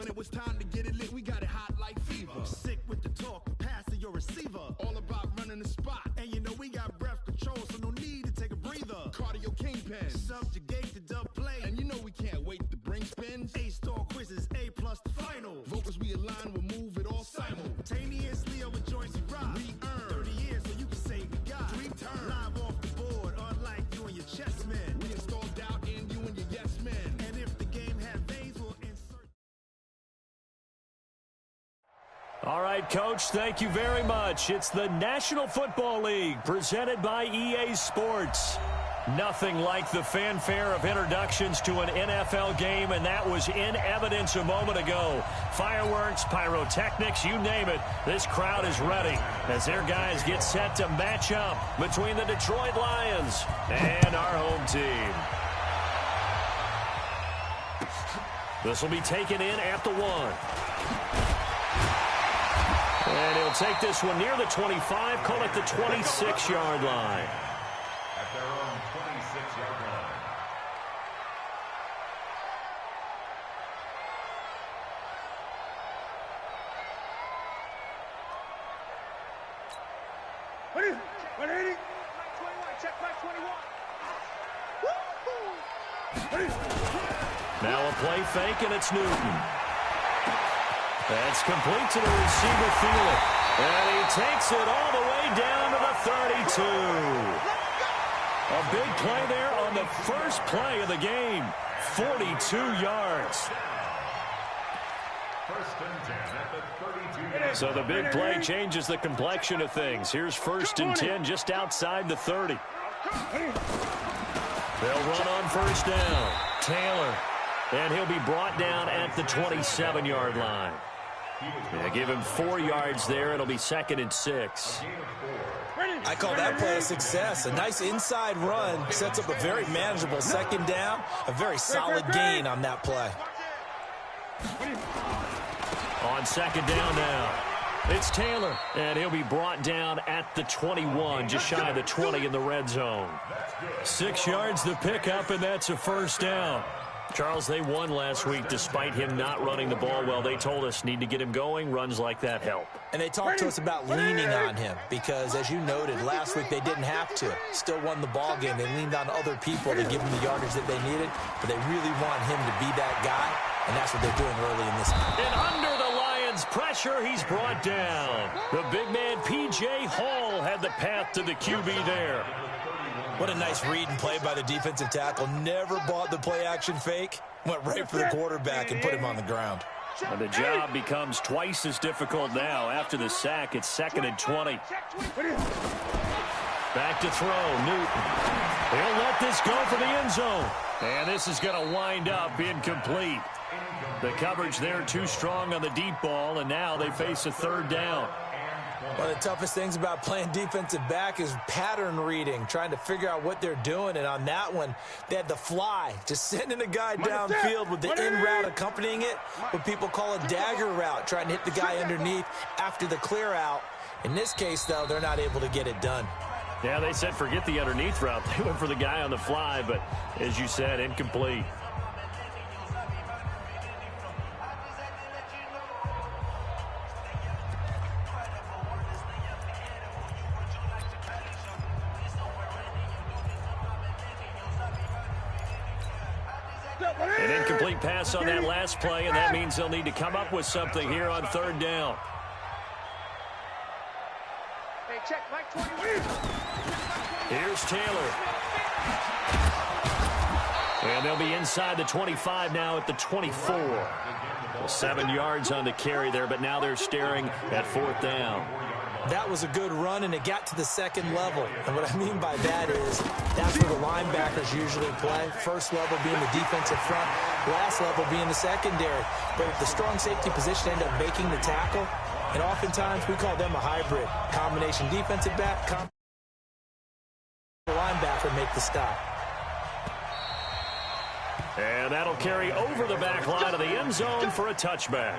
When it was time to get it lit, we got it hot like fever. Sick with the talk, pass to your receiver. All about running the spot. And you know we got breath control, so no need to take a breather. Cardio kingpin. Subjugate the dub play. And you know we can't wait to bring spins. A-star quizzes, A+ the final. Vocals we align, we'll move it all simultaneously over joints and rock. We earn 30 years, so you can say we got 3 turns. Live off the board, unlike you and your chess men. We install doubt in you and your yes men. And if the game had veins, we'll insert. All right, Coach, thank you very much. It's the National Football League presented by EA Sports. Nothing like the fanfare of introductions to an NFL game, and that was in evidence a moment ago. Fireworks, pyrotechnics, you name it. This crowd is ready as their guys get set to match up between the Detroit Lions and our home team. This will be taken in at the 1. And he'll take this one near the 25, call it the 26-yard line. At their own 26-yard line. What is it? 180? 21. Check back 21. Now a play fake, and it's Newton. That's complete to the receiver, Thielen. And he takes it all the way down to the 32. A big play there on the first play of the game. 42 yards. First and 10 at the 32. So the big play changes the complexion of things. Here's first and 10 just outside the 30. They'll run on first down. Taylor. And he'll be brought down at the 27-yard line. Yeah, give him 4 yards there. It'll be 2nd and 6. I call that play a success. A nice inside run sets up a very manageable second down. A very solid gain on that play. On second down now, it's Taylor, and he'll be brought down at the 21, just shy of the 20 in the red zone. 6 yards the pickup, and that's a first down. Charles, they won last week despite him not running the ball well. They told us need to get him going. Runs like that help. And they talked to us about leaning on him because, as you noted, last week they didn't have to. Still won the ball game. They leaned on other people to give him the yardage that they needed, but they really want him to be that guy, and that's what they're doing early in this game. And under the Lions' pressure, he's brought down. The big man, P.J. Hall, had the path to the QB there. What a nice read and play by the defensive tackle. Never bought the play-action fake. Went right for the quarterback and put him on the ground. And the job becomes twice as difficult now. After the sack, it's 2nd and 20. Back to throw, Newton. He'll let this go for the end zone. And this is going to wind up incomplete. The coverage there too strong on the deep ball, and now they face a 3rd down. One of the toughest things about playing defensive back is pattern reading, trying to figure out what they're doing. And on that one, they had the fly, just sending a guy downfield with the in route accompanying it, what people call a dagger route, trying to hit the guy underneath after the clear out. In this case, though, they're not able to get it done. Yeah, they said forget the underneath route. They went for the guy on the fly, but as you said, incomplete. An incomplete pass on that last play, and that means they'll need to come up with something here on 3rd down. Hey, check, Mike 21. Here's Taylor. And they'll be inside the 25 now at the 24. Well, 7 yards on the carry there, but now they're staring at 4th down. That was a good run, and it got to the 2nd level. And what I mean by that is that's where the linebackers usually play. First level being the defensive front, last level being the secondary. But if the strong safety position end up making the tackle, and oftentimes we call them a hybrid. Combination defensive back, linebacker make the stop. And that'll carry over the back line of the end zone for a touchback.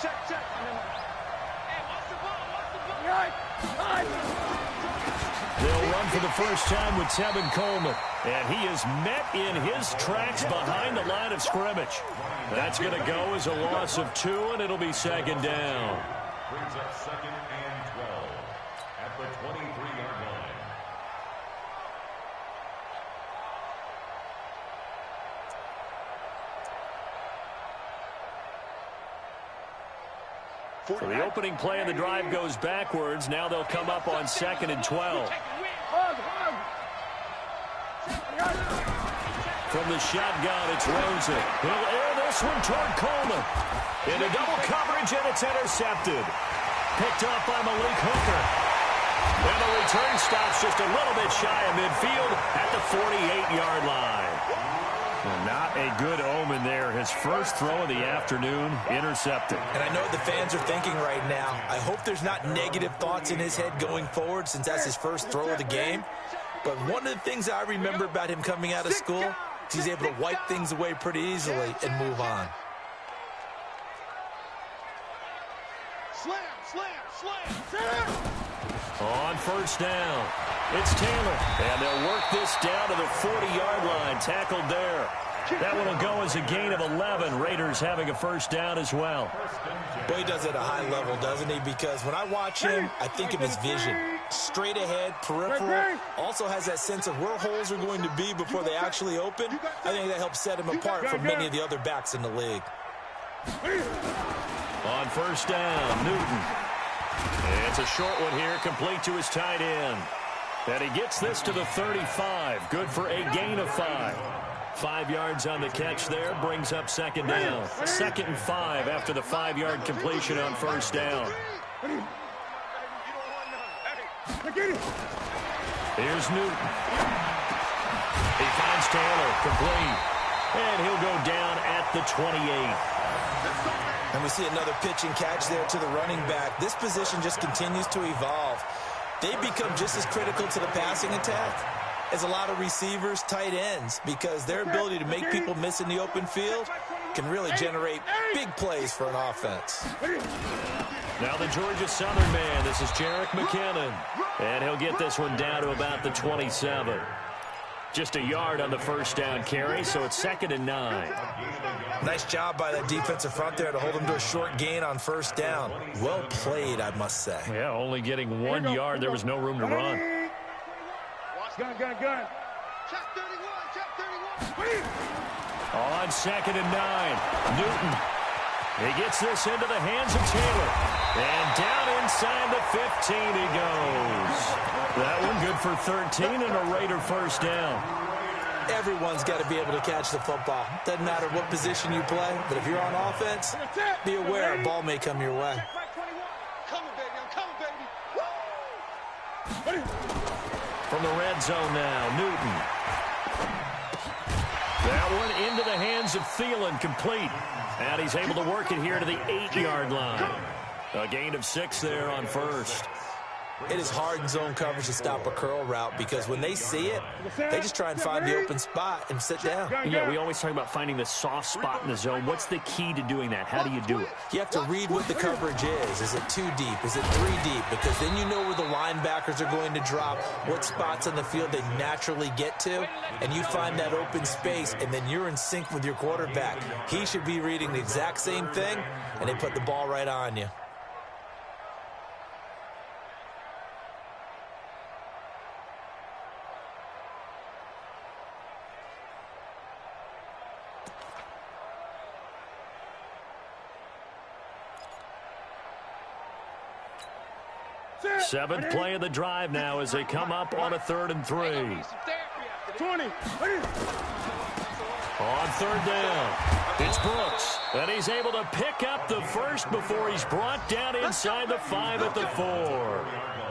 Check. Hey, watch the ball. They'll run for the first time with Tevin Coleman. And he is met in his tracks behind the line of scrimmage. That's going to go as a loss of 2, and it'll be second down. Brings up second and 12 at the 23-yard line. So the opening play of the drive goes backwards. Now they'll come up on second and 12. From the shotgun, it's Rosen. He'll air this one toward Coleman. Into double coverage, and it's intercepted. Picked off by Malik Hooker. And the return stops just a little bit shy of midfield at the 48-yard line. Well, not a good omen there. His first throw of the afternoon, intercepted. And I know what the fans are thinking right now. I hope there's not negative thoughts in his head going forward since that's his first throw of the game. But one of the things I remember about him coming out of school is he's able to wipe things away pretty easily and move on. On first down, it's Taylor. And they'll work this down to the 40-yard line. Tackled there. That one will go as a gain of 11. Raiders having a first down as well. Boy, he does it at a high level, doesn't he? Because when I watch him, I think of his vision. Straight ahead, peripheral. Also has that sense of where holes are going to be before they actually open. I think that helps set him apart from many of the other backs in the league. On first down, Newton. It's a short one here, complete to his tight end. And he gets this to the 35. Good for a gain of 5. 5 yards on the catch there, brings up second down. 2nd and 5 after the 5-yard completion on first down. Here's Newton. He finds Taylor, complete. And he'll go down at the 28. And we see another pitch and catch there to the running back. This position just continues to evolve. They become just as critical to the passing attack as a lot of receivers, tight ends, because their ability to make people miss in the open field can really generate big plays for an offense. Now the Georgia Southern man, this is Jerick McKinnon. And he'll get this one down to about the 27. Just a yard on the first down carry, so it's 2nd and 9. Nice job by that defensive front there to hold him to a short gain on first down. Well played, I must say. Yeah, only getting 1 yard. There was no room to run. Gun. Check 31. On 2nd and 9, Newton. He gets this into the hands of Taylor. And down inside the 15 he goes. That one good for 13 and a Raider first down. Everyone's got to be able to catch the football. Doesn't matter what position you play, but if you're on offense, be aware a ball may come your way. From the red zone now, Newton. That one into the hands of Thielen, complete. And he's able to work it here to the 8-yard line. A gain of 6 there on first. It is hard in zone coverage to stop a curl route because when they see it, they just try and find the open spot and sit down. Yeah, we always talk about finding the soft spot in the zone. What's the key to doing that? How do you do it? You have to read what the coverage is. Is it 2 deep? Is it 3 deep? Because then you know where the linebackers are going to drop, what spots on the field they naturally get to, and you find that open space, and then you're in sync with your quarterback. He should be reading the exact same thing, and they put the ball right on you. Seventh play of the drive now as they come up on a 3rd and 3. 20. On 3rd down, it's Brooks. And he's able to pick up the first before he's brought down inside the 5 at the 4.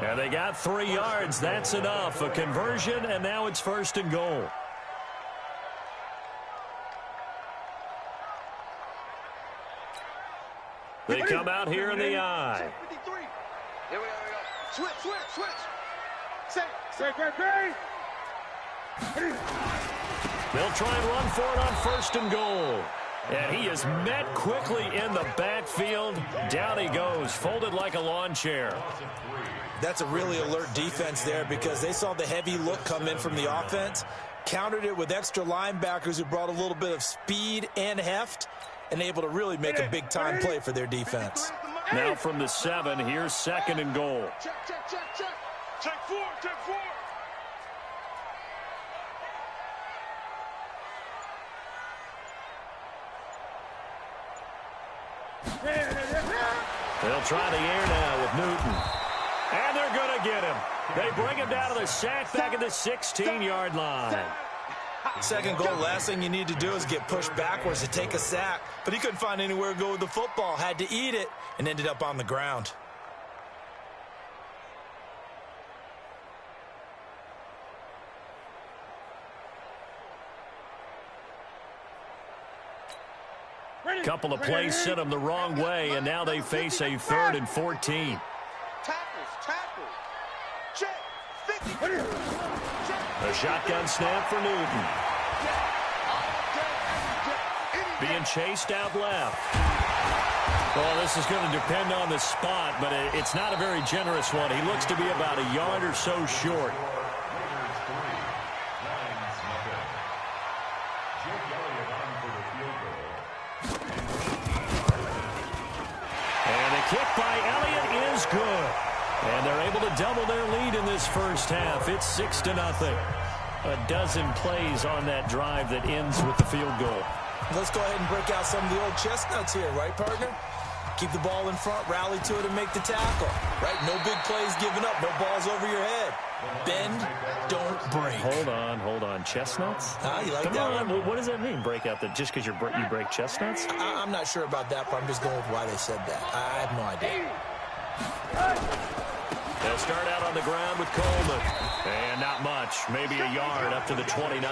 And they got 3 yards. That's enough. A conversion, and now it's 1st and goal. They come out here in the eye. Here we go. Switch. Say, great. They'll try and run for it on 1st and goal. And he is met quickly in the backfield. Down he goes, folded like a lawn chair. That's a really alert defense there because they saw the heavy look come in from the offense, countered it with extra linebackers who brought a little bit of speed and heft, and able to really make a big-time play for their defense. Now from the 7, here's 2nd and goal. Check, check, check, check. Check 4, check 4. They'll try the air now with Newton. And they're going to get him. They bring him down to the sack back at the 16-yard line. Second goal, last thing you need to do is get pushed backwards to take a sack. But he couldn't find anywhere to go with the football. Had to eat it and ended up on the ground. Couple of plays sent them the wrong way, and now they face a 3rd and 14. Tackles. Check. 50. A shotgun snap for Newton. Being chased out left. Well, this is going to depend on the spot, but it's not a very generous one. He looks to be about a yard or so short. Kick by Elliott is good. And they're able to double their lead in this first half. It's 6-0. A dozen plays on that drive that ends with the field goal. Let's go ahead and break out some of the old chestnuts here, right, partner? Keep the ball in front, rally to it, and make the tackle. Right? No big plays given up. No balls over your head. Bend, don't break. Hold on. Chestnuts? You like Come that on. one? What does that mean, break out? Just because you break chestnuts? I'm not sure about that, but I'm just going with why they said that. I have no idea. They'll start out on the ground with Coleman. And not much. Maybe a yard up to the 29.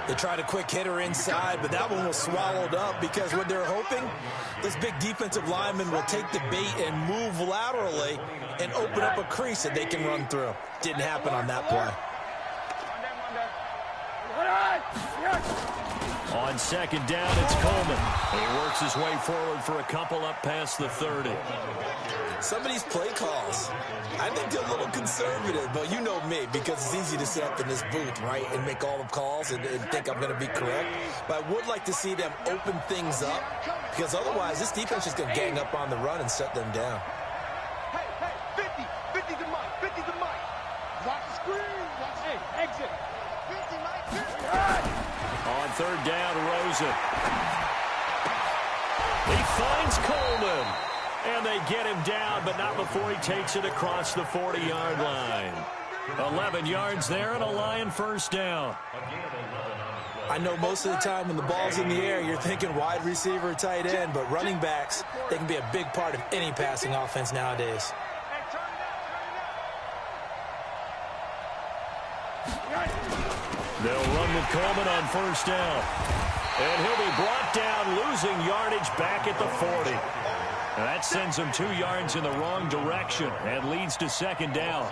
They tried a quick hitter inside, but that one was swallowed up because what they're hoping, this big defensive lineman will take the bait and move laterally and open up a crease that they can run through. Didn't happen on that play. On 2nd down, it's Coleman. He works his way forward for a couple up past the 30. Some of these play calls, I think they're a little conservative, but you know me, because it's easy to sit up in this booth, right, and make all the calls and think I'm going to be correct. But I would like to see them open things up, because otherwise this defense is going to gang up on the run and shut them down. Hey, 50 to Mike, 50 to Mike. Watch the screen, watch it, exit. 50, Mike, 50. On 3rd down, Rosen. He finds Coleman. And they get him down, but not before he takes it across the 40-yard line. 11 yards there and a Lion first down. I know most of the time when the ball's in the air, you're thinking wide receiver, tight end, but running backs, they can be a big part of any passing offense nowadays. They'll run with Coleman on 1st down. And he'll be brought down, losing yardage back at the 40. That sends him 2 yards in the wrong direction and leads to 2nd down.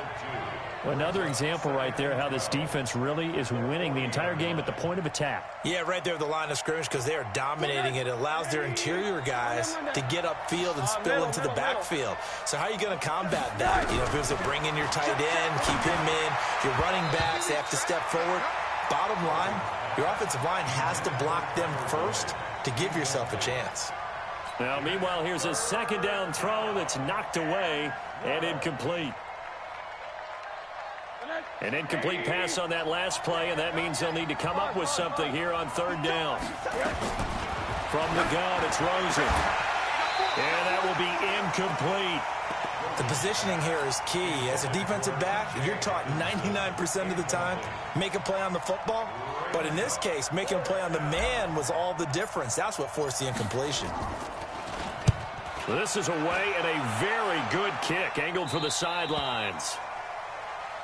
Another example right there how this defense really is winning the entire game at the point of attack. Yeah, right there at the line of scrimmage because they are dominating it. It allows their interior guys to get upfield and spill into the backfield. So how are you going to combat that? You know, if it was to bring in your tight end, keep him in, your running backs, they have to step forward. Bottom line, your offensive line has to block them first to give yourself a chance. Now, meanwhile, here's a 2nd down throw that's knocked away and incomplete. An incomplete pass on that last play, and that means they'll need to come up with something here on 3rd down. From the gun, it's Rosen. And that will be incomplete. The positioning here is key. As a defensive back, you're taught 99% of the time, make a play on the football. But in this case, making a play on the man was all the difference. That's what forced the incompletion. This is away and a very good kick, angled for the sidelines.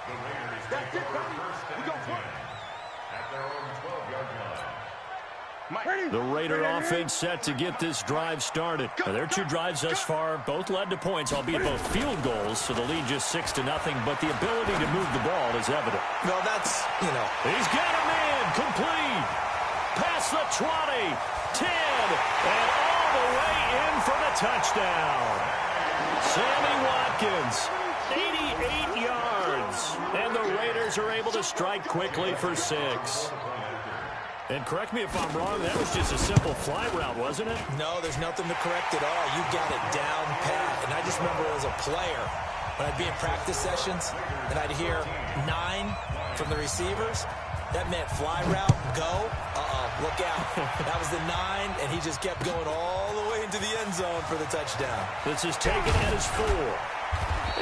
The Raiders take over 1st and 10 at their own 12-yard line. The Raider offense set to get this drive started. Now, their 2 drives thus far both led to points, albeit both field goals, so the lead just 6-0. But the ability to move the ball is evident. Well, that's, you know. He's got a man complete. Pass past the 20, 10, and all the way in for the touchdown. Sammy Watkins, 88 yards. And the Raiders are able to strike quickly for 6. And correct me if I'm wrong, that was just a simple fly route, wasn't it? No, there's nothing to correct at all. You got it down pat. And I just remember as a player, when I'd be in practice sessions, and I'd hear 9 from the receivers, that meant fly route, go, look out. That was the 9, and he just kept going all the way into the end zone for the touchdown. This is taken at his 4.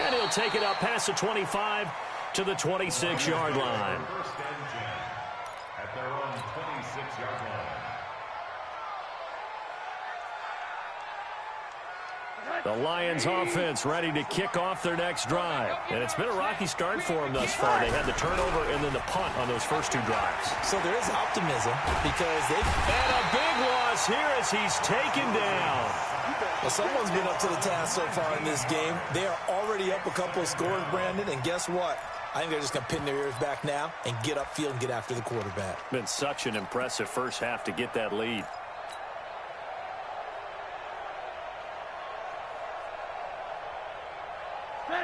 And he'll take it up past the 25 to the 26-yard line. First and 10 at their own 26-yard line. The Lions offense ready to kick off their next drive. And it's been a rocky start for them thus far. They had the turnover and then the punt on those first 2 drives. So there is optimism because they've... And a big loss here as he's taken down. Well, someone's been up to the task so far in this game. They are already up a couple of scores, Brandon, and guess what? I think they're just going to pin their ears back now and get upfield and get after the quarterback. Been such an impressive first half to get that lead.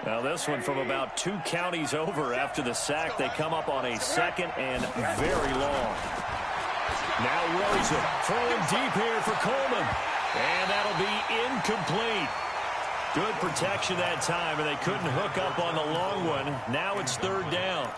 Now this one from about 2 counties over after the sack. They come up on a 2nd and very long. Now Rosen throwing deep here for Coleman. And that'll be incomplete. Good protection that time, and they couldn't hook up on the long one. Now it's 3rd down.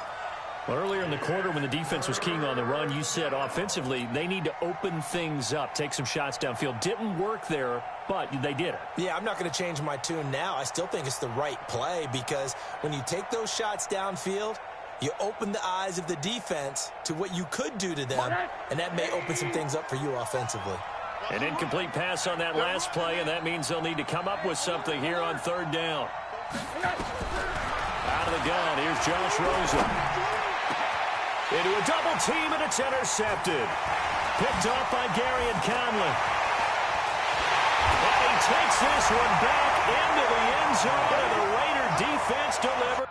Well, earlier in the quarter when the defense was keying on the run, you said offensively they need to open things up, take some shots downfield. Didn't work there, but they did it. Yeah, I'm not going to change my tune now. I still think it's the right play because when you take those shots downfield, you open the eyes of the defense to what you could do to them, and that may open some things up for you offensively. An incomplete pass on that last play, and that means they'll need to come up with something here on 3rd down. Out of the gun, here's Josh Rosen. Into a double team, and it's intercepted. Picked off by Gary and Conley. And he takes this one back into the end zone, and the Raider defense delivers.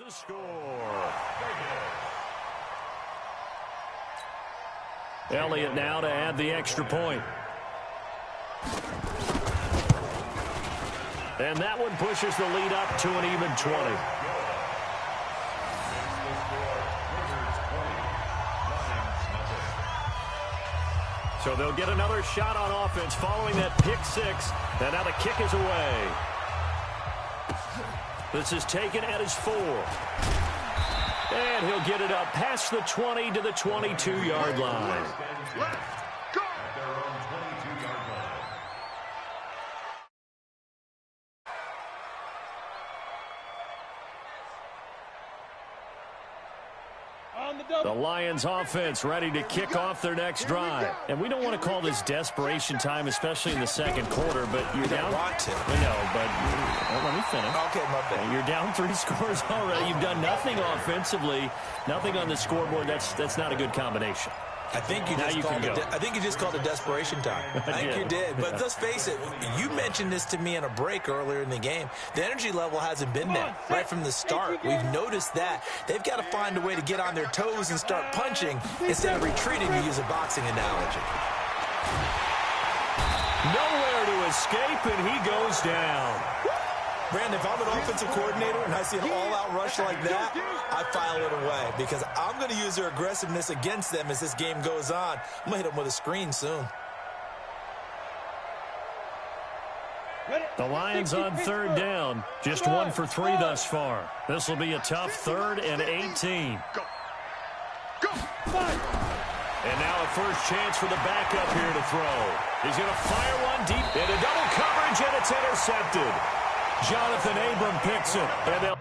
A score. Elliott now to add the extra point. And that one pushes the lead up to an even 20. So they'll get another shot on offense following that pick 6. And now the kick is away. This is taken at his 4. And he'll get it up past the 20 to the 22-yard line. The Lions offense ready to kick off their next drive. And we don't want to call this desperation time, especially in the 2nd quarter, but you're down. Want to. I know, but let me finish. Okay, my bad. You're down 3 scores already. You've done nothing offensively, nothing on the scoreboard. That's not a good combination. I think you just called it desperation time. I think you did. But let's face it, you mentioned this to me in a break earlier in the game. The energy level hasn't been there right from the start. We've noticed that. They've got to find a way to get on their toes and start punching instead of retreating, to use a boxing analogy. Nowhere to escape, and he goes down. Brandon, if I'm an offensive coordinator and I see an all-out rush like that, I file it away because I'm going to use their aggressiveness against them as this game goes on. I'm going to hit them with a screen soon. The Lions on 3rd down. Just 1 for 3 thus far. This will be a tough 3rd and 18. And now a first chance for the backup here to throw. He's going to fire one deep into double coverage, and it's intercepted. Jonathan Abram picks it. And they'll...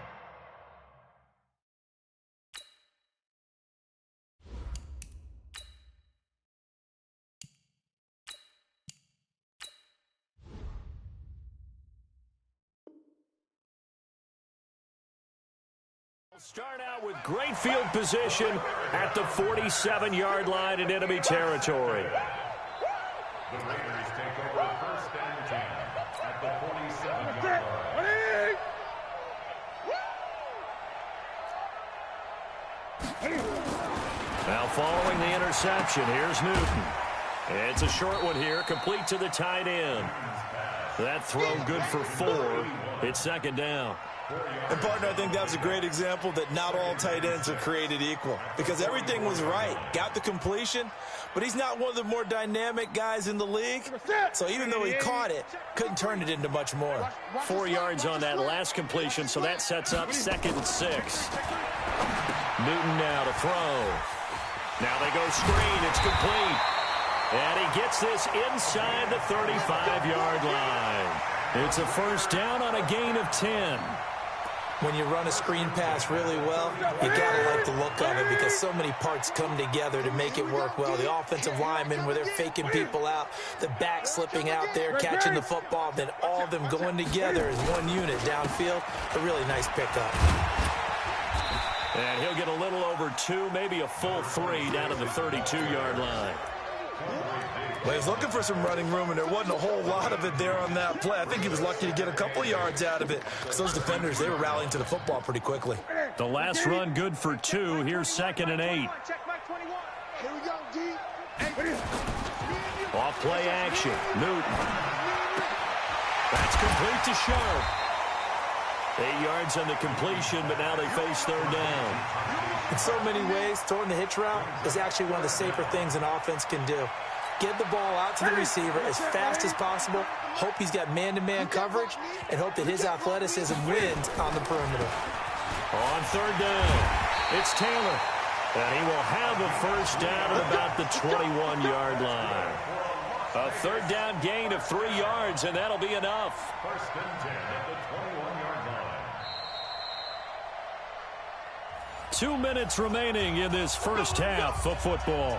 Start out with great field position at the 47-yard line in enemy territory. The Raiders take over first and 10 at the 47-yard line. Now following the interception, here's Newton. It's a short one here, complete to the tight end. That throw good for 4. It's second down. And, partner, I think that was a great example that not all tight ends are created equal because everything was right. Got the completion, but he's not one of the more dynamic guys in the league. So even though he caught it, couldn't turn it into much more. 4 yards on that last completion, so that sets up 2nd and 6. Newton now to throw. Now they go screen. It's complete. And he gets this inside the 35-yard line. It's a first down on a gain of 10. When you run a screen pass really well, you got to like the look of it because so many parts come together to make it work well. The offensive linemen where they're faking people out, the back slipping out there, catching the football, then all of them going together as one unit downfield. A really nice pickup. And he'll get a little over 2, maybe a full 3 down to the 32-yard line. Well, he's looking for some running room, and there wasn't a whole lot of it there on that play. I think he was lucky to get a couple yards out of it because those defenders, they were rallying to the football pretty quickly. The last run good for 2. Here's 2nd and 8. Here we go, D. Off play action. Newton. That's complete to Sharp. 8 yards on the completion, but now they face third down. In so many ways, throwing the hitch route is actually one of the safer things an offense can do. Get the ball out to the receiver as fast as possible, hope he's got man-to-man coverage, and hope that his athleticism wins on the perimeter. On third down, it's Taylor. And he will have a first down at about the 21-yard line. A third down gain of 3 yards, and that'll be enough. First and 10 at the 21-yard line. 2 minutes remaining in this first half of football.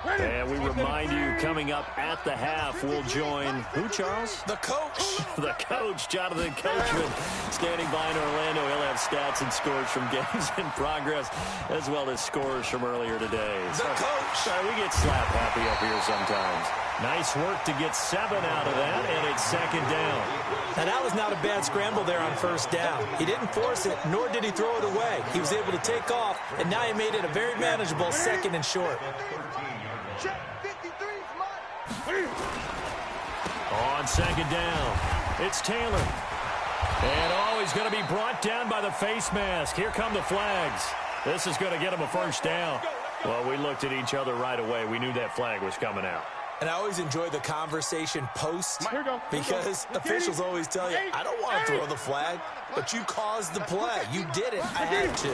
And we remind you, coming up at the half, we'll join who, Charles? The coach. The coach, Jonathan Coachman, standing by in Orlando. He'll have stats and scores from games in progress, as well as scores from earlier today. The coach. Sorry, we get slap happy up here sometimes. Nice work to get 7 out of that, and it's second down. Now, that was not a bad scramble there on first down. He didn't force it, nor did he throw it away. He was able to take off, and now he made it a very manageable 2nd and short. Check 53 is On second down, it's Taylor. And, he's going to be brought down by the face mask. Here come the flags. This is going to get him a first down. Well, we looked at each other right away. We knew that flag was coming out. And I always enjoy the conversation post because officials always tell you, I don't want to throw the flag, but you caused the play. You did it. I had to.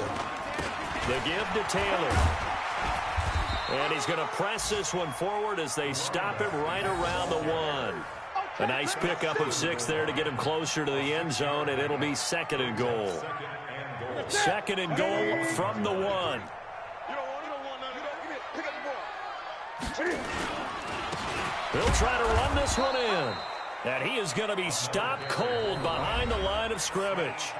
The give to Taylor. And he's going to press this one forward as they stop him right around the 1. A nice pickup of 6 there to get him closer to the end zone, and it'll be 2nd and goal. 2nd and goal from the 1. He'll try to run this one in. And he is going to be stopped cold behind the line of scrimmage.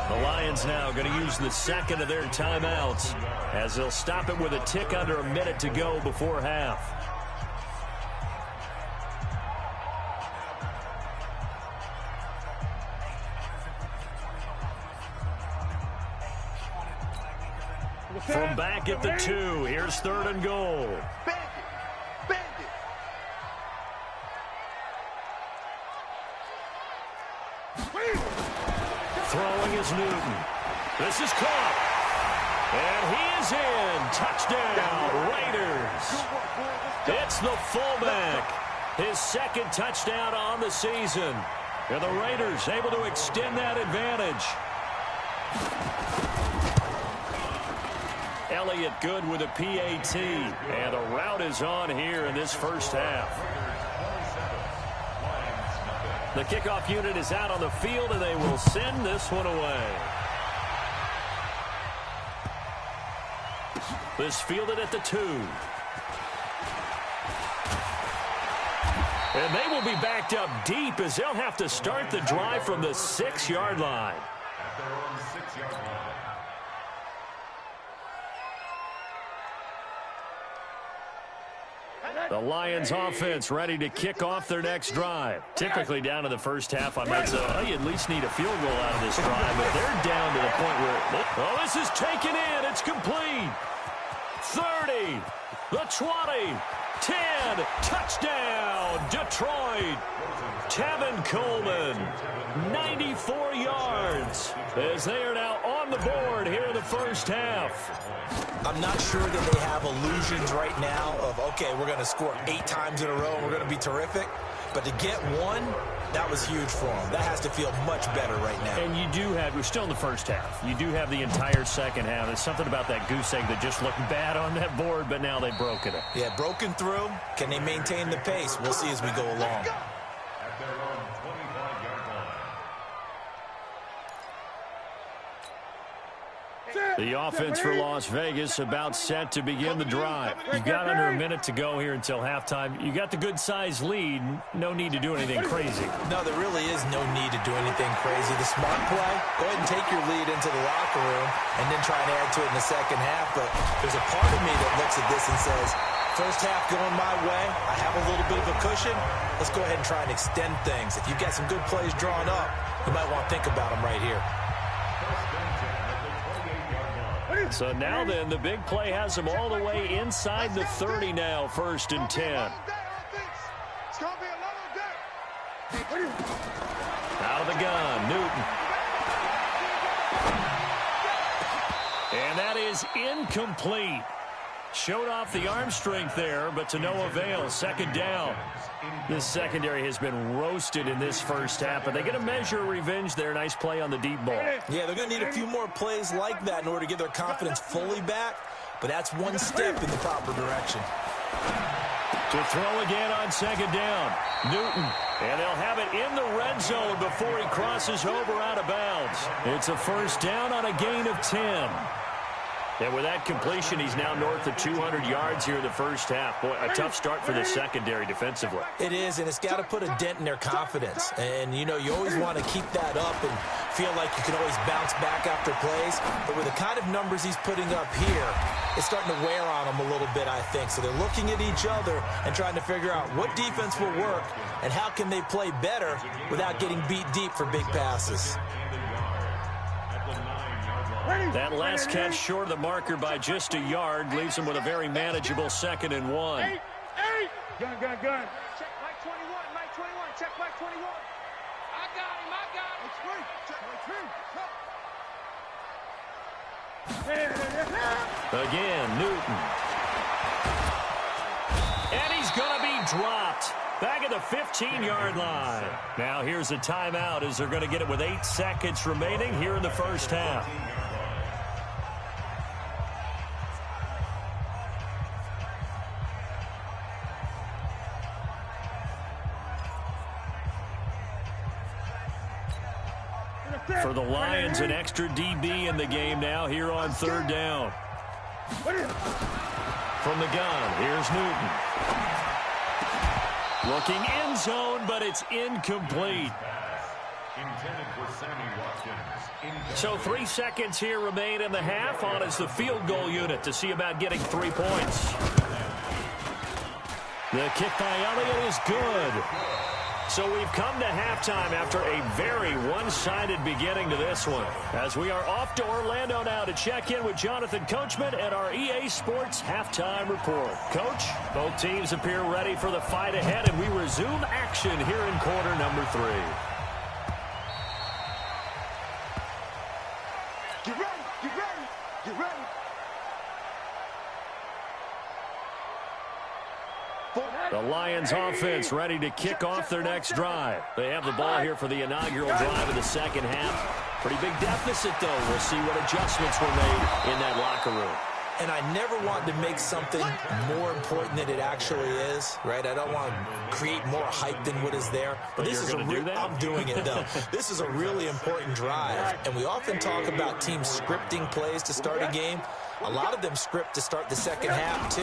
The Lions now going to use the 2nd of their timeouts as they'll stop it with a tick under a minute to go before half. From back at the 2, here's 3rd and goal. Throwing is Newton. This is caught. And he is in. Touchdown, Raiders. It's the fullback. His 2nd touchdown on the season. And the Raiders able to extend that advantage. Elliott good with a PAT. And the route is on here in this first half. The kickoff unit is out on the field, and they will send this one away. This fielded at the 2. And they will be backed up deep as they'll have to start the drive from the 6-yard line. At their own 6-yard line. The Lions offense ready to kick off their next drive. Typically down to the first half, I might say, oh, you at least need a field goal out of this drive, but they're down to the point where, oh, this is taken in. It's complete. 30, the 20, 10, touchdown, Detroit. Tevin Coleman, 94 yards, as they are now on the board here in the first half. I'm not sure that they have illusions right now of, okay, we're going to score 8 times in a row and we're going to be terrific. But to get one, that was huge for them. That has to feel much better right now. And you do have, we're still in the first half. You do have the entire second half. There's something about that goose egg that just looked bad on that board, but now they've broken it. Yeah, broken through. Can they maintain the pace? We'll see as we go along. At their own 25-yard line. The offense for Las Vegas about set to begin the drive. You've got under a minute to go here until halftime. You got the good-sized lead. No need to do anything crazy. No, there really is no need to do anything crazy. The smart play, go ahead and take your lead into the locker room and then try and add to it in the second half. But there's a part of me that looks at this and says, first half going my way, I have a little bit of a cushion. Let's go ahead and try and extend things. If you've got some good plays drawn up, you might want to think about them right here. So now then, the big play has them all the way inside the 30 now, 1st and 10. Out of the gun, Newton. And that is incomplete. Showed off the arm strength there, but to no avail. 2nd down. This secondary has been roasted in this first half, but they get a measure of revenge there. Nice play on the deep ball. Yeah, they're going to need a few more plays like that in order to get their confidence fully back, but that's one step in the proper direction. To throw again on 2nd down, Newton. And they'll have it in the red zone before he crosses over out of bounds. It's a 1st down on a gain of 10. And with that completion, he's now north of 200 yards here in the first half. Boy, a tough start for the secondary defensively. It is, and it's got to put a dent in their confidence. And, you know, you always want to keep that up and feel like you can always bounce back after plays. But with the kind of numbers he's putting up here, it's starting to wear on them a little bit, I think. So they're looking at each other and trying to figure out what defense will work and how can they play better without getting beat deep for big passes. That last catch short of the marker by just a yard leaves him with a very manageable 2nd and 1. Gun. Check Mike 21, Mike 21, check Mike 21. I got him. It's free. Check Mike 2. Again, Newton. And he's going to be dropped. Back at the 15-yard line. Now here's a timeout as they're going to get it with 8 seconds remaining here in the first half. For the Lions, an extra DB in the game now here on 3rd down. From the gun, here's Newton. Looking end zone, but it's incomplete. So 3 seconds here remain in the half. On is the field goal unit to see about getting 3 points. The kick by Elliott is good. So we've come to halftime after a very one-sided beginning to this one. As we are off to Orlando now to check in with Jonathan Coachman at our EA Sports Halftime Report. Coach, both teams appear ready for the fight ahead, and we resume action here in quarter number 3. Get ready. The Lions offense ready to kick off their next drive. They have the ball here for the inaugural drive of the second half. Pretty big deficit, though. We'll see what adjustments were made in that locker room. And I never want to make something more important than it actually is, right? I don't want to create more hype than what is there. But this is I'm doing it, though. This is a really important drive. And we often talk about teams scripting plays to start a game. A lot of them script to start the second half, too.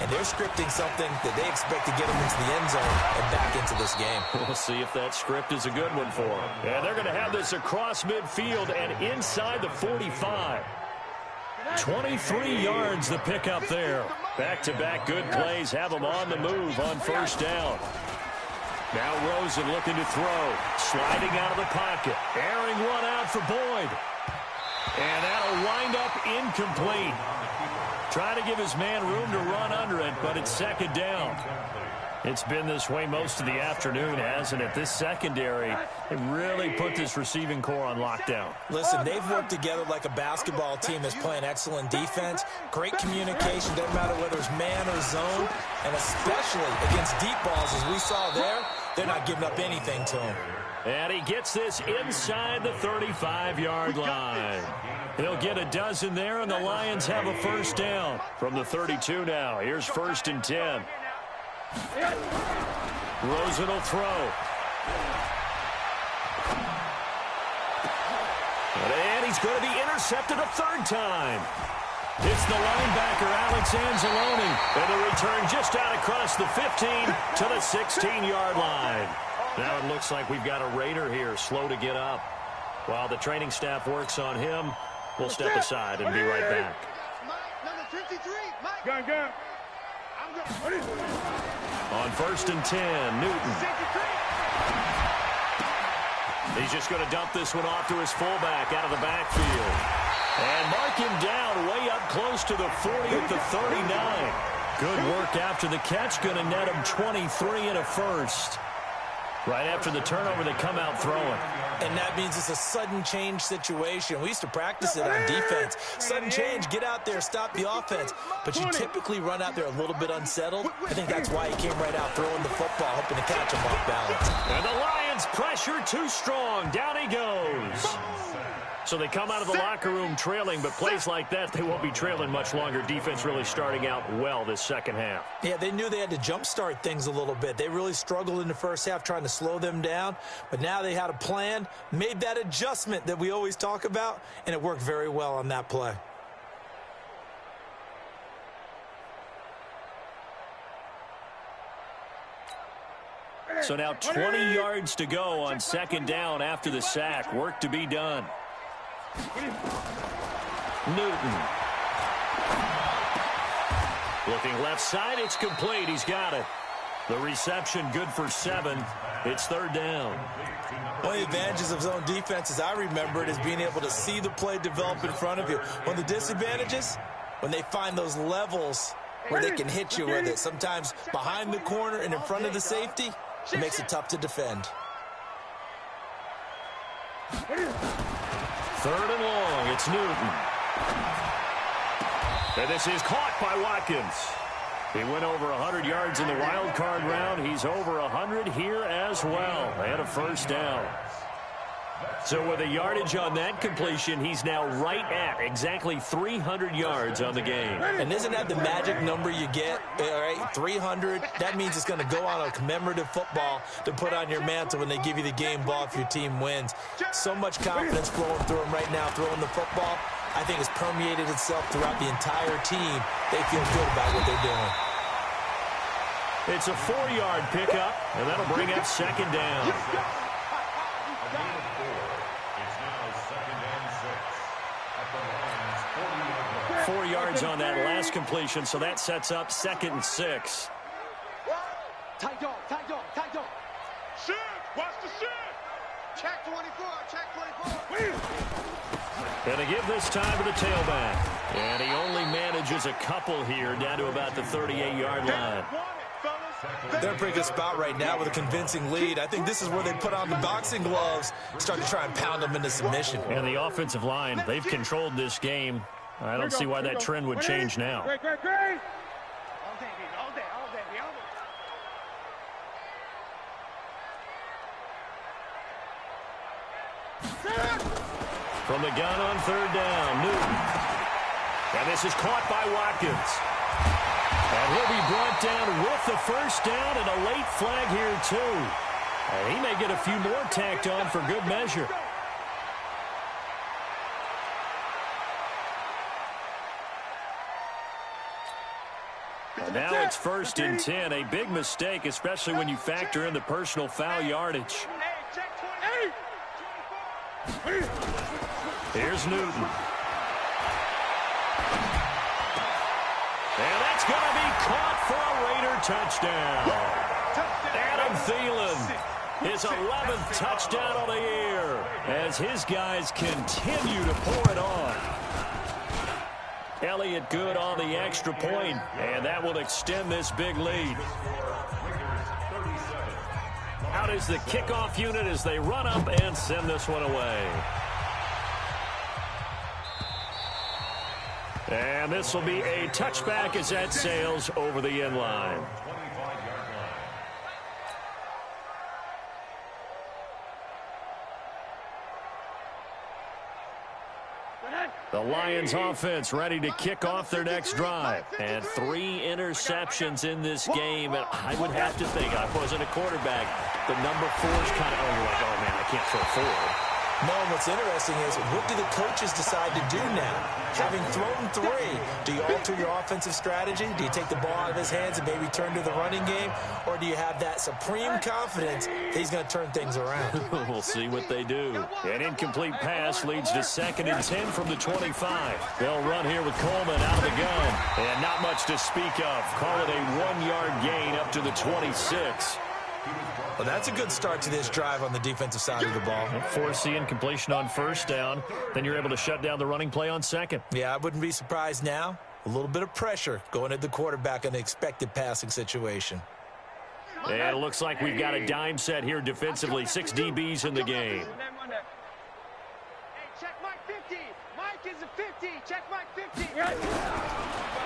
And they're scripting something that they expect to get them into the end zone and back into this game. We'll see if that script is a good one for them. And they're going to have this across midfield and inside the 45. 23 yards the pickup there. Back-to-back good plays have them on the move on first down. Now Rosen looking to throw. Sliding out of the pocket. Airing one out for Boyd. And that'll wind up incomplete. Trying to give his man room to run under it, but it's second down. It's been this way most of the afternoon, hasn't it? This secondary, they really put this receiving core on lockdown. Listen, they've worked together like a basketball team that's playing excellent defense. Great communication, doesn't matter whether it's man or zone. And especially against deep balls, as we saw there, they're not giving up anything to him. And he gets this inside the 35-yard line. He'll get a dozen there, and the Lions have a first down from the 32 now. Here's 1st and 10. Rosen will throw. And he's going to be intercepted a third time. It's the linebacker, Alex Anzalone. And the return just out across the 15 to the 16-yard line. Now it looks like we've got a Raider here, slow to get up. While the training staff works on him, we'll step aside and be right back. Number 53, Mike. Gun. On 1st and 10, Newton. He's just going to dump this one off to his fullback out of the backfield. And mark him down way up close to the 40 at the 39. Good work after the catch. Going to net him 23 and a first. Right after the turnover, they come out throwing. And that means it's a sudden change situation. We used to practice it on defense. Sudden change, get out there, stop the offense. But you typically run out there a little bit unsettled. I think that's why he came right out throwing the football, hoping to catch him off balance. And the Lions pressure too strong. Down he goes. So they come out of the locker room trailing, but plays like that, they won't be trailing much longer. Defense really starting out well this second half. Yeah, they knew they had to jumpstart things a little bit. They really struggled in the first half trying to slow them down, but now they had a plan, made that adjustment that we always talk about, and it worked very well on that play. So now 20 yards to go on second down after the sack. Work to be done. Newton. Looking left side, it's complete. He's got it. The reception good for 7. It's third down. One of the advantages of zone defense, as I remember it, is being able to see the play develop in front of you. One of the disadvantages, when they find those levels where they can hit you with it, sometimes behind the corner and in front of the safety, it makes it tough to defend. Third and long, it's Newton. And this is caught by Watkins. He went over 100 yards in the wild card round. He's over 100 here as well. And a first down. So with a yardage on that completion, he's now right at exactly 300 yards on the game. And isn't that the magic number you get? All right, 300. That means it's going to go on a commemorative football to put on your mantle when they give you the game ball if your team wins. So much confidence flowing through him right now, throwing the football. I think it's permeated itself throughout the entire team. They feel good about what they're doing. It's a 4-yard pickup, and that'll bring up second down. It's now 2nd and 6 at the Lions' 40-yard line. 4 yards on that last completion, so that sets up 2nd and 6. Tight dog. Shit! Watch the shit! Check 24, check 24. And they give this time to the tailback. And he only manages a couple here down to about the 38-yard line. They're in a pretty good spot right now with a convincing lead. I think this is where they put on the boxing gloves, start to try and pound them into submission. And the offensive line, they've controlled this game. I don't see why that trend would change now. All day, baby, all day. From the gun on third down, Newton. And this is caught by Watkins. And he'll be brought down with the first down and a late flag here, too. And he may get a few more tacked on for good measure. it's 1st and 10. A big mistake, especially when you factor in the personal foul yardage. Here's Newton. And that's going to be caught for a Raider touchdown. Adam Thielen, his 11th touchdown of the year, as his guys continue to pour it on. Elliott good on the extra point, and that will extend this big lead. Out is the kickoff unit as they run up and send this one away. And this will be a touchback as that sails over the end line. The Lions offense ready to kick off their next drive. And 3 interceptions in this game. And I would have to think, I wasn't a quarterback, the number 4 is kind of, you're like, oh man, I can't throw 4. No, what's interesting is, what do the coaches decide to do now? Having thrown 3, do you alter your offensive strategy? Do you take the ball out of his hands and maybe turn to the running game? Or do you have that supreme confidence that he's going to turn things around? We'll see what they do. An incomplete pass leads to 2nd and 10 from the 25. They'll run here with Coleman out of the gun. And not much to speak of. Call it a 1-yard gain up to the 26. Well, that's a good start to this drive on the defensive side of the ball. Force the incompletion on 1st down. Then you're able to shut down the running play on 2nd. Yeah, I wouldn't be surprised now. A little bit of pressure going at the quarterback in an expected passing situation. And it looks like we've got a dime set here defensively. 6 DBs in the game. Hey, check Mike 50. Mike is a 50. Check Mike 50.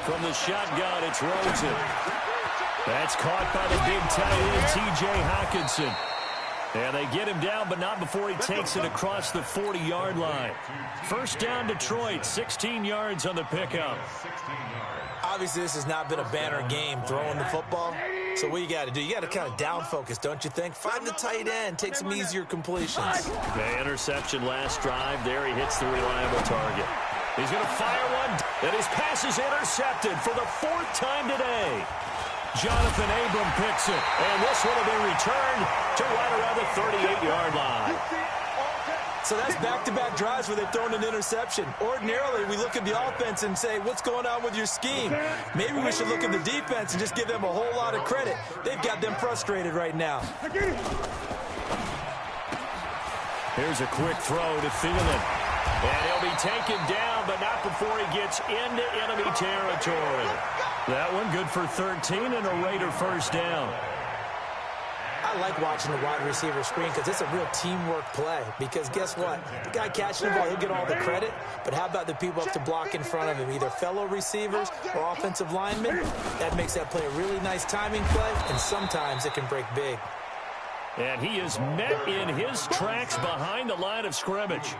From the shotgun, it's Rosen. That's caught by the big tight end, T.J. Hockenson. And they get him down, but not before he takes it across the 40-yard line. 1st down, Detroit, 16 yards on the pickup. Obviously, this has not been a banner game throwing the football. So what you got to do, you got to kind of down focus, don't you think? Find the tight end, take some easier completions. The interception last drive. There he hits the reliable target. He's going to fire one, and his pass is intercepted for the 4th time today. Jonathan Abram picks it, and this one will be returned to right around the 38-yard line. So that's back-to-back drives where they've thrown an interception. Ordinarily, we look at the offense and say, what's going on with your scheme? Maybe we should look at the defense and just give them a whole lot of credit. They've got them frustrated right now. Here's a quick throw to Thielen. And he'll be taken down, but not before he gets into enemy territory. That one good for 13 and a Raider 1st down. I like watching the wide receiver screen because it's a real teamwork play. Because guess what? The guy catching the ball, he'll get all the credit. But how about the people up to block in front of him, either fellow receivers or offensive linemen? That makes that play a really nice timing play, and sometimes it can break big. And he is met in his tracks behind the line of scrimmage.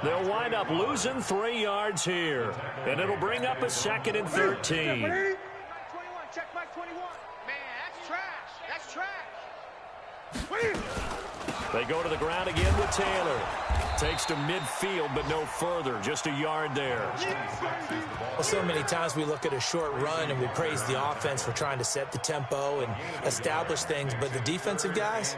They'll wind up losing 3 yards here. And it'll bring up a 2nd and 13. 21, check Mike 21. Man, that's trash. That's trash. They go to the ground again with Taylor. Takes to midfield, but no further. Just a yard there. Well, so many times we look at a short run and we praise the offense for trying to set the tempo and establish things. But the defensive guys,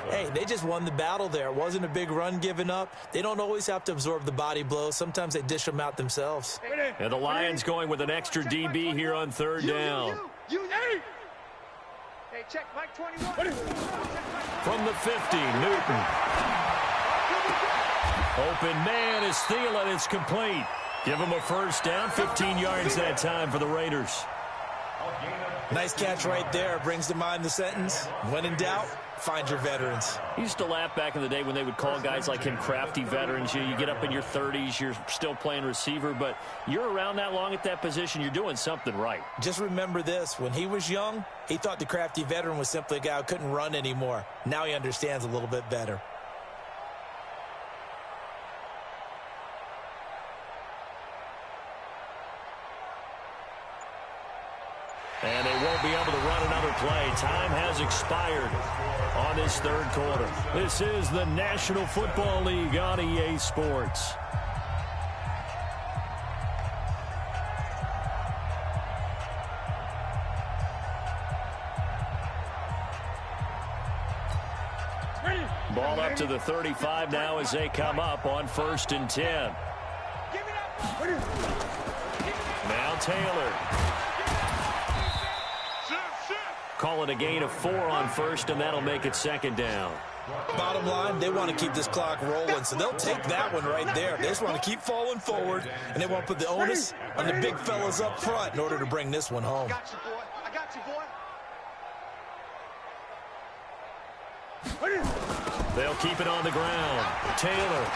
hey, they just won the battle there. It wasn't a big run given up. They don't always have to absorb the body blows. Sometimes they dish them out themselves. And the Lions going with an extra DB here on 3rd down. Hey, check Mike 21. From the 50, Newton. Open man is Thielen. It's complete. Give him a 1st down. 15 yards that time for the Raiders. Nice catch right there. Brings to mind the sentence, when in doubt, find your veterans. I used to laugh back in the day when they would call guys like him crafty veterans. You get up in your 30s, you're still playing receiver, but you're around that long at that position, you're doing something right. Just remember this. When he was young, he thought the crafty veteran was simply a guy who couldn't run anymore. Now he understands a little bit better. And they won't be able to run another play. Time has expired on this 3rd quarter. This is the National Football League on EA Sports. ball up to the 35 now as they come up on 1st and 10. Now Taylor. Call it a gain of 4 on 1st, and that'll make it 2nd down. Bottom line, they want to keep this clock rolling, so they'll take that one right there. They just want to keep falling forward, and they want to put the onus on the big fellas up front in order to bring this one home. I got you, boy. I got you, boy. They'll keep it on the ground. Taylor.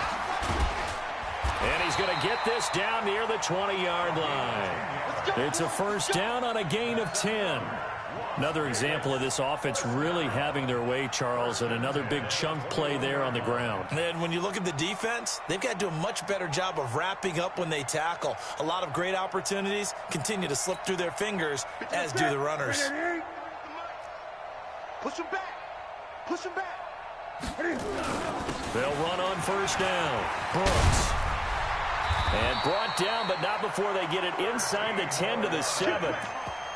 And he's going to get this down near the 20-yard line. It's a 1st down on a gain of 10. Another example of this offense really having their way, Charles, and another big chunk play there on the ground. And when you look at the defense, they've got to do a much better job of wrapping up when they tackle. A lot of great opportunities continue to slip through their fingers, as do the runners. Push him back. Push him back. They'll run on 1st down. Brooks. And brought down, but not before they get it inside the 10 to the 7.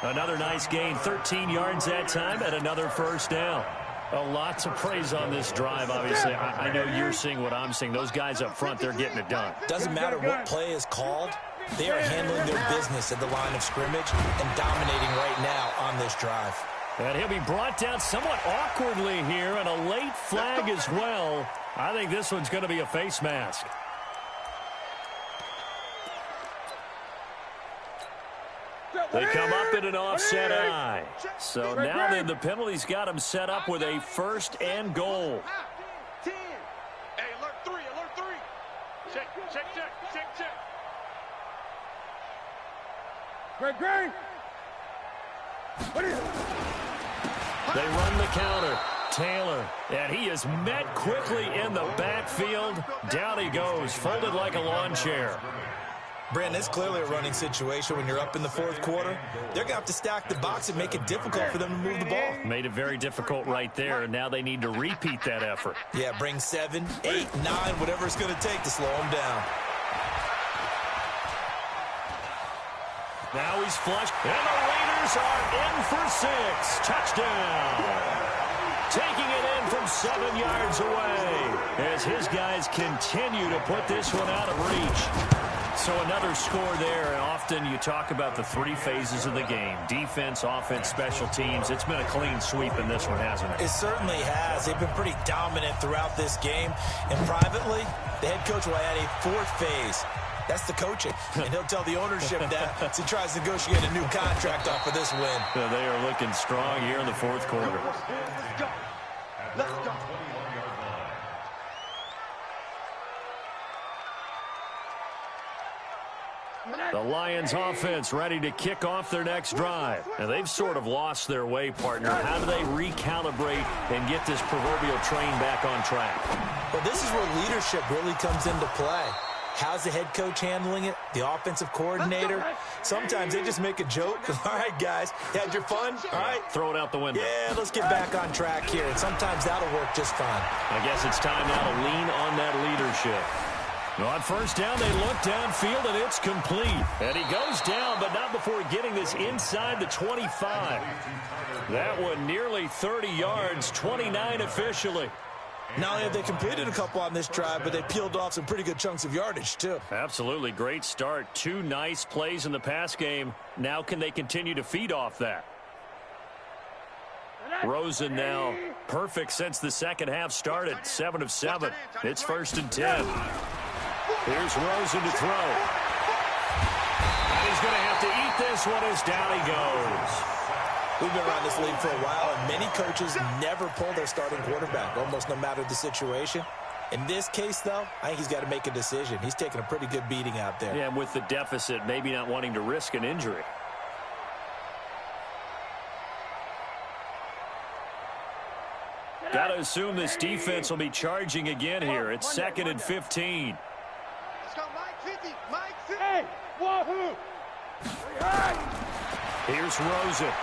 Another nice gain, 13 yards that time, and another 1st down. A lot to praise on this drive, obviously. I know you're seeing what I'm seeing. Those guys up front, they're getting it done. Doesn't matter what play is called. They are handling their business at the line of scrimmage and dominating right now on this drive. And he'll be brought down somewhat awkwardly here, and a late flag as well. I think this one's going to be a face mask. They come up in an offset eye. So now then the penalty's got them set up with a 1st and goal. 10. Hey, alert 3, alert 3. Check, check, check, check, check. Greg. They run the counter. Taylor, and he is met quickly in the backfield. Down he goes, folded like a lawn chair. Brandon, it's clearly a running situation when you're up in the 4th quarter. They're going to have to stack the box and make it difficult for them to move the ball. Made it very difficult right there, and now they need to repeat that effort. Yeah, bring 7, 8, 9, whatever it's going to take to slow them down. Now he's flushed, and the Raiders are in for 6. Touchdown. Taking it in from 7 yards away as his guys continue to put this one out of reach. So another score there, and often you talk about the 3 phases of the game. Defense, offense, special teams. It's been a clean sweep in this one, hasn't it? It certainly has. They've been pretty dominant throughout this game. And privately, the head coach will add a 4th phase. That's the coaching. And he'll tell the ownership that as he tries to negotiate a new contract off of this win. So they are looking strong here in the 4th quarter. Let's go. Let's go. The Lions offense ready to kick off their next drive. Now they've sort of lost their way, partner. How do they recalibrate and get this proverbial train back on track? Well, this is where leadership really comes into play. How's the head coach handling it? The offensive coordinator? Sometimes they just make a joke. All right, guys, you had your fun? All right. Throw it out the window. Yeah, let's get back on track here. And sometimes that'll work just fine. I guess it's time now to lean on that leadership. On 1st down, they look downfield, and it's complete. And he goes down, but not before getting this inside the 25. That one nearly 30 yards, 29 officially. Not only have they completed a couple on this drive, but they peeled off some pretty good chunks of yardage, too. Absolutely. Great start. 2 nice plays in the pass game. Now can they continue to feed off that? Rosen now perfect since the second half started. 7 of 7. It's 1st and 10. Here's Rosen to throw. And he's going to have to eat this one as down he goes. We've been around this league for a while, and many coaches never pull their starting quarterback, almost no matter the situation. In this case, though, I think he's got to make a decision. He's taking a pretty good beating out there. Yeah, and with the deficit, maybe not wanting to risk an injury. Got to assume this defense will be charging again here. It's 2nd and 15. Let's go, Mike 50. Mike 50. Hey, wahoo. Here's Rosen.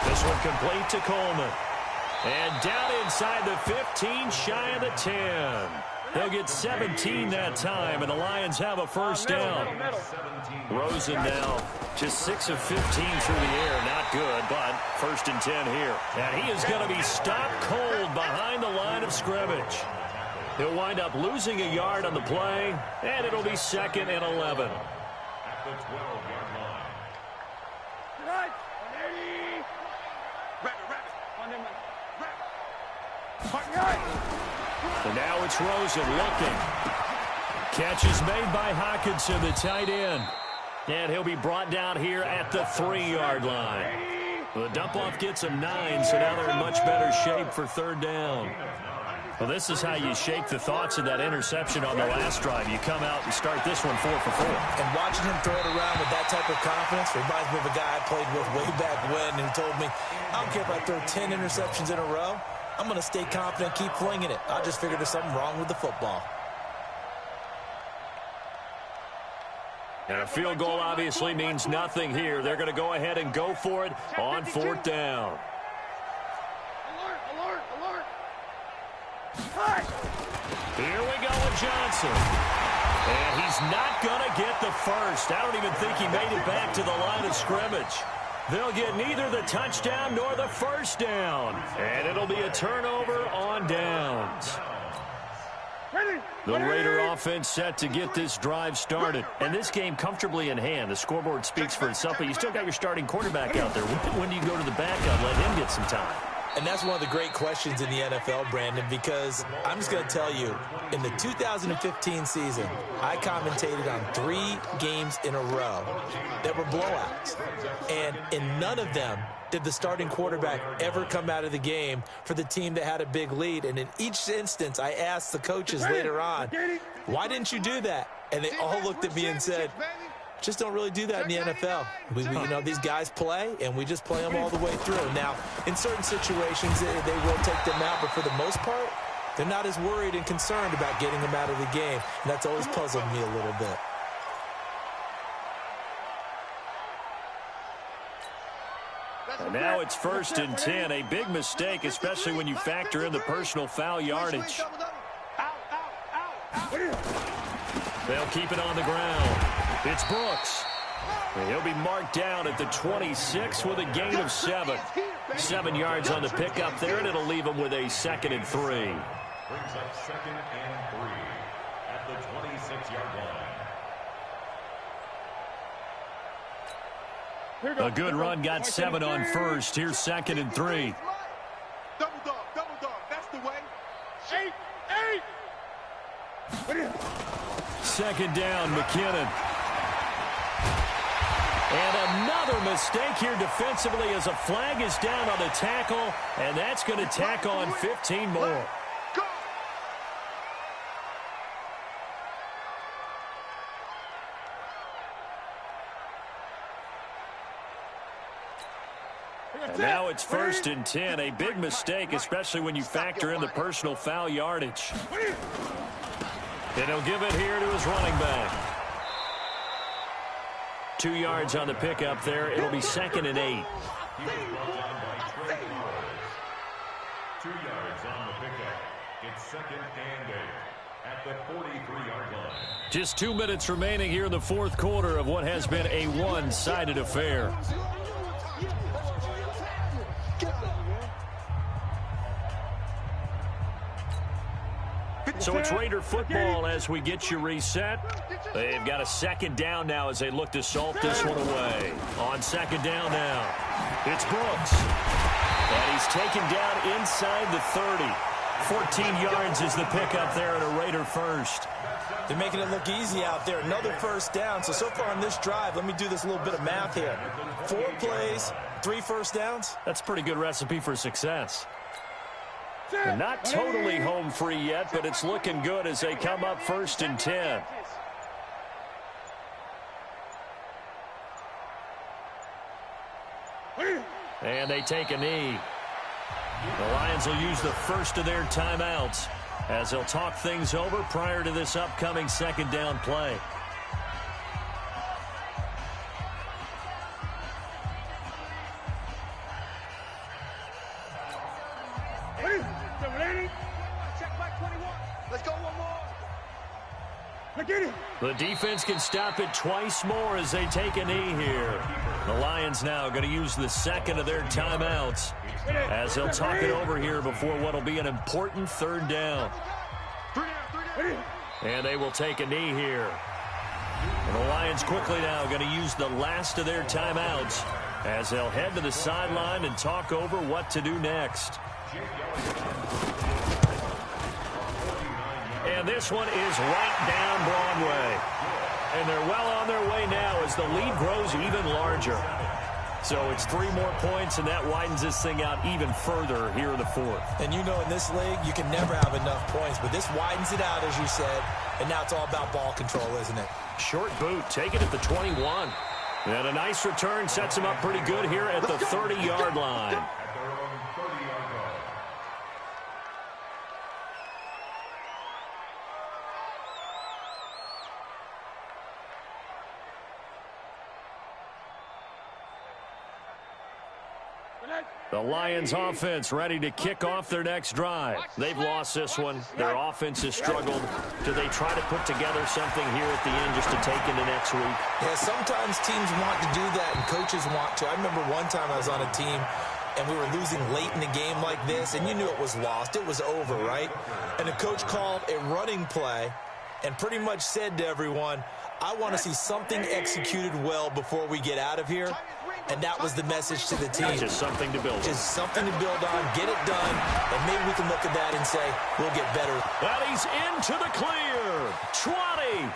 This one complete to Coleman. And down inside the 15, shy of the 10. They'll get 17 that time, and the Lions have a first down. Rosen now just 6 of 15 through the air. Not good, but first and 10 here. And he is going to be stopped cold behind the line of scrimmage. He'll wind up losing a yard on the play, and it'll be 2nd and 11. At the 12-yard line. And now it's Rosen looking. Catch is made by Hockenson, the tight end. And he'll be brought down here at the 3-yard line. The dump-off gets him 9, so now they're in much better shape for 3rd down. Well, this is how you shake the thoughts of that interception on the last drive. You come out and start this one 4 for 4. And watching him throw it around with that type of confidence reminds me of a guy I played with way back when who told me, I don't care if I throw 10 interceptions in a row. I'm going to stay confident, keep flinging it. I just figured there's something wrong with the football. And a field goal obviously means nothing here. They're going to go ahead and go for it on 4th down. Here we go with Johnson. And he's not going to get the first. I don't even think he made it back to the line of scrimmage. They'll get neither the touchdown nor the first down. And it'll be a turnover on downs. The Raider offense set to get this drive started. And this game comfortably in hand. The scoreboard speaks for itself, but you still got your starting quarterback out there. When do you go to the backup, let him get some time? And that's one of the great questions in the NFL, Brandon, because I'm just going to tell you, in the 2015 season, I commentated on 3 games in a row that were blowouts. And in none of them did the starting quarterback ever come out of the game for the team that had a big lead. And in each instance, I asked the coaches later on, why didn't you do that? And they all looked at me and said, just don't really do that in the NFL. You know, these guys play, and we just play them all the way through. Now, in certain situations, they will take them out, but for the most part, they're not as worried and concerned about getting them out of the game, and that's always puzzled me a little bit. And now it's 1st and 10, a big mistake, especially when you factor in the personal foul yardage. They'll keep it on the ground. It's Brooks. And he'll be marked down at the 26 with a gain of 7. 7 yards on the pickup there, and it'll leave him with a 2nd and 3. Brings up 2nd and 3 at the 26-yard line. A good run got 7 on first. Here's 2nd and 3. Double dog, that's the way. 8. 2nd down, McKinnon. And another mistake here defensively as a flag is down on the tackle, and that's going to tack on 15 more. And now it's 1st and 10, a big mistake, especially when you factor in the personal foul yardage. And he'll give it here to his running back. 2 yards on the pickup there. It'll be 2nd and 8. He was brought down by Trey Flowers. 2 yards on the pickup. It's 2nd and 8 at the 43-yard line. Just 2 minutes remaining here in the 4th quarter of what has been a one-sided affair. So it's Raider football as we get you reset. They've got a 2nd down now as they look to salt this one away. On 2nd down now, it's Brooks. And he's taken down inside the 30. 14 yards is the pickup there, and a Raider first. They're making it look easy out there. Another first down. So far on this drive, let me do this little bit of math here. 4 plays, 3 first downs. That's a pretty good recipe for success. They're not totally home free yet, but it's looking good as they come up 1st and 10. And they take a knee. The Lions will use the first of their timeouts as they'll talk things over prior to this upcoming 2nd down play. Check back 21. Let's go one more. The defense can stop it twice more as they take a knee here. The Lions now going to use the second of their timeouts as they'll talk it over here before what will be an important third down. And they will take a knee here. And the Lions quickly now going to use the last of their timeouts as they'll head to the sideline and talk over what to do next. And this one is right down Broadway. And they're well on their way now as the lead grows even larger. So it's 3 more points, and that widens this thing out even further here in the fourth. And you know in this league, you can never have enough points, but this widens it out, as you said, and now it's all about ball control, isn't it? Short boot, taken at the 21. And a nice return sets him up pretty good here at the 30-yard line. The Lions offense ready to kick off their next drive. They've lost this one. Their offense has struggled. Do they try to put together something here at the end just to take into next week? Yeah, sometimes teams want to do that and coaches want to. I remember one time I was on a team and we were losing late in the game like this, and you knew it was lost. It was over, right? And the coach called a running play and pretty much said to everyone, I want to see something executed well before we get out of here. And that was the message to the team. Just something to build on. Just something to build on, get it done, and maybe we can look at that and say, we'll get better. And he's into the clear. 20.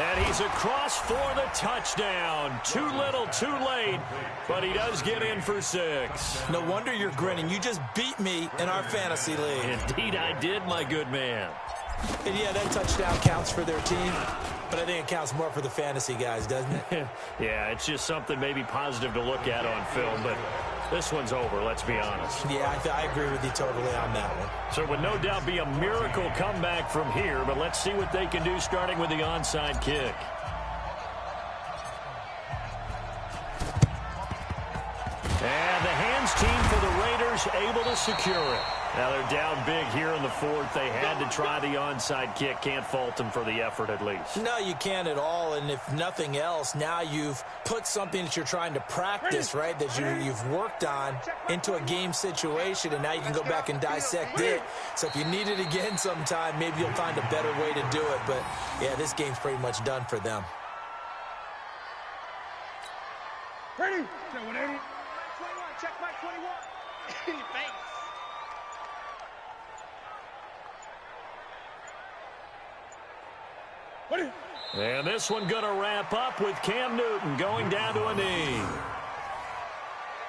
And he's across for the touchdown. Too little, too late, but he does get in for 6. No wonder you're grinning. You just beat me in our fantasy league. Indeed I did, my good man. And yeah, that touchdown counts for their team, but I think it counts more for the fantasy guys, doesn't it? Yeah, it's just something maybe positive to look at on film, but this one's over, let's be honest. Yeah, I agree with you totally on that one. So it would no doubt be a miracle comeback from here, but let's see what they can do starting with the onside kick. And the hands team for the Raiders able to secure it. Now they're down big here in the fourth. They had to try the onside kick. Can't fault them for the effort at least. No, you can't at all. And if nothing else, now you've put something that you're trying to practice, right, that you've worked on into a game situation, and now you can go back and dissect it. So if you need it again sometime, maybe you'll find a better way to do it. But, yeah, this game's pretty much done for them. Ready? 21, check my 21. Thanks. And this one going to wrap up with Cam Newton going down to a knee.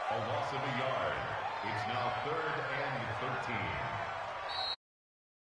A loss of a yard. It's now 3rd and 13.